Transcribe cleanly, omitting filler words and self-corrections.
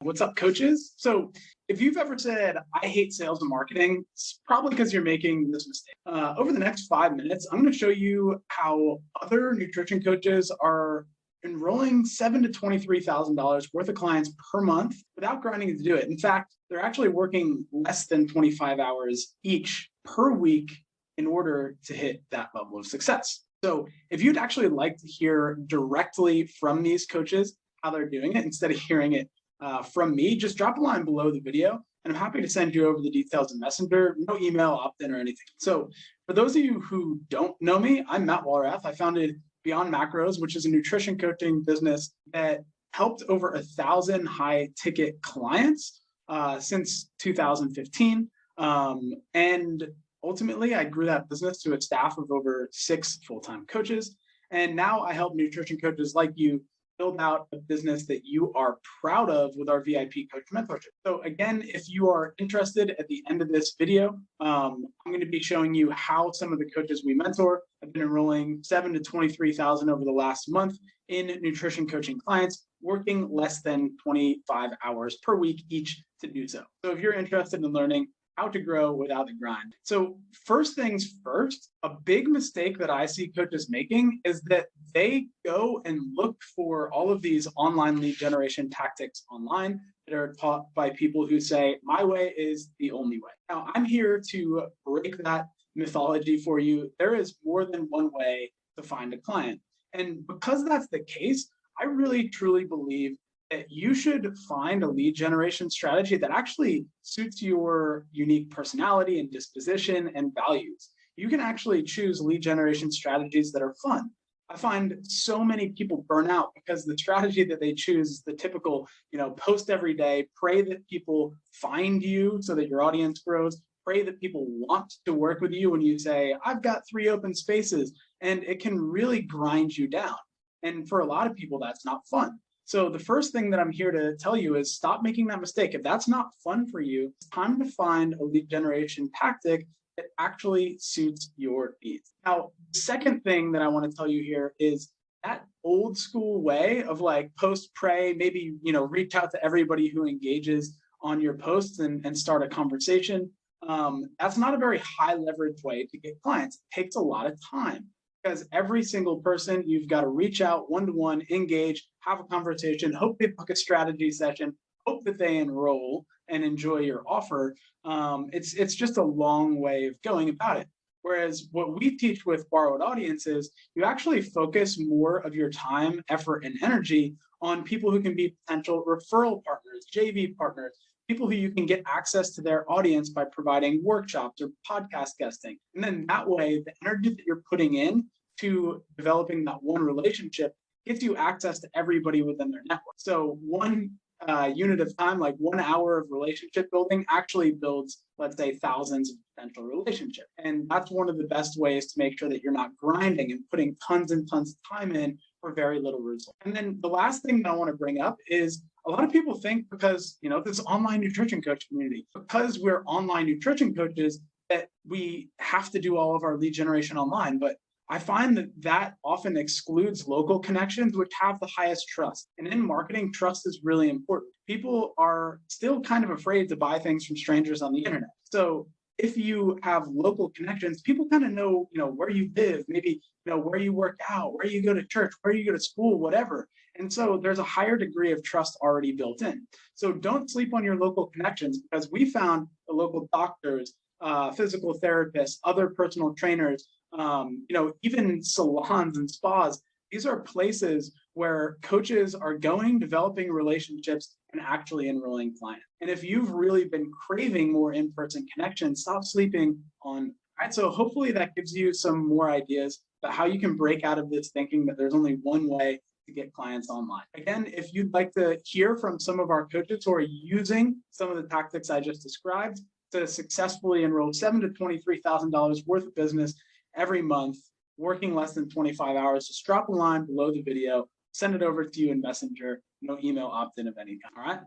What's up, coaches? So if you've ever said, I hate sales and marketing, it's probably because you're making this mistake. Over the next 5 minutes, I'm going to show you how other nutrition coaches are enrolling $7,000 to $23,000 worth of clients per month without grinding to do it. In fact, they're actually working less than 25 hours each per week in order to hit that level of success. So if you'd actually like to hear directly from these coaches how they're doing it instead of hearing it from me, just drop a line below the video and I'm happy to send you over the details in Messenger, no email opt-in or anything. So for those of you who don't know me, I'm Matt Walrath. I founded Beyond Macros, which is a nutrition coaching business that helped over 1,000 high ticket clients since 2015. And ultimately, I grew that business to a staff of over 6 full-time coaches. And now I help nutrition coaches like you build out a business that you are proud of with our VIP coach mentorship. So again, if you are interested, at the end of this video, I'm going to be showing you how some of the coaches we mentor have been enrolling $7,000 to $23,000 over the last month in nutrition coaching clients, working less than 25 hours per week each to do so. So if you're interested in learning how to grow without the grind. So first things first, a big mistake that I see coaches making is that they go and look for all of these online lead generation tactics online that are taught by people who say, my way is the only way. Now, I'm here to break that mythology for you. There is more than one way to find a client. And because that's the case, I really truly believe that you should find a lead generation strategy that actually suits your unique personality and disposition and values. You can actually choose lead generation strategies that are fun. I find so many people burn out because the strategy that they choose is the typical, post every day, pray that people find you so that your audience grows, pray that people want to work with you when you say, I've got 3 open spaces, and it can really grind you down. And for a lot of people, that's not fun. So the first thing that I'm here to tell you is stop making that mistake. If that's not fun for you, it's time to find a lead generation tactic that actually suits your needs. Now, the second thing that I want to tell you here is that old school way of like post, pray, maybe, reach out to everybody who engages on your posts and start a conversation. That's not a very high leverage way to get clients. It takes a lot of time. Because every single person, you've got to reach out one-to-one, engage, have a conversation, hope they book a strategy session, hope that they enroll and enjoy your offer. It's just a long way of going about it. Whereas what we teach with borrowed audiences, you actually focus more of your time, effort, and energy on people who can be potential referral partners, JV partners, people who you can get access to their audience by providing workshops or podcast guesting. And then that way, the energy that you're putting in to developing that one relationship gives you access to everybody within their network. So one unit of time, like 1 hour of relationship building, actually builds, let's say, thousands of potential relationships. And that's one of the best ways to make sure that you're not grinding and putting tons and tons of time in for very little result. And then the last thing that I want to bring up is a lot of people think because, this online nutrition coach community, because we're online nutrition coaches, that we have to do all of our lead generation online. But I find that often excludes local connections, which have the highest trust. And in marketing, trust is really important. People are still kind of afraid to buy things from strangers on the internet. So if you have local connections, people kind of know, where you live, maybe, where you work out, where you go to church, where you go to school, whatever. And so there's a higher degree of trust already built in. So don't sleep on your local connections, because we found the local doctors, physical therapists, other personal trainers, even salons and spas. These are places where coaches are going, developing relationships, and actually enrolling clients. And if you've really been craving more in-person connection, stop sleeping on. All right, so hopefully that gives you some more ideas about how you can break out of this thinking that there's only one way to get clients online. Again, if you'd like to hear from some of our coaches who are using some of the tactics I just described to successfully enroll $7,000 to $23,000 worth of business every month, working less than 25 hours, just drop a line below the video, send it over to you in Messenger, no email opt-in of any kind, all right?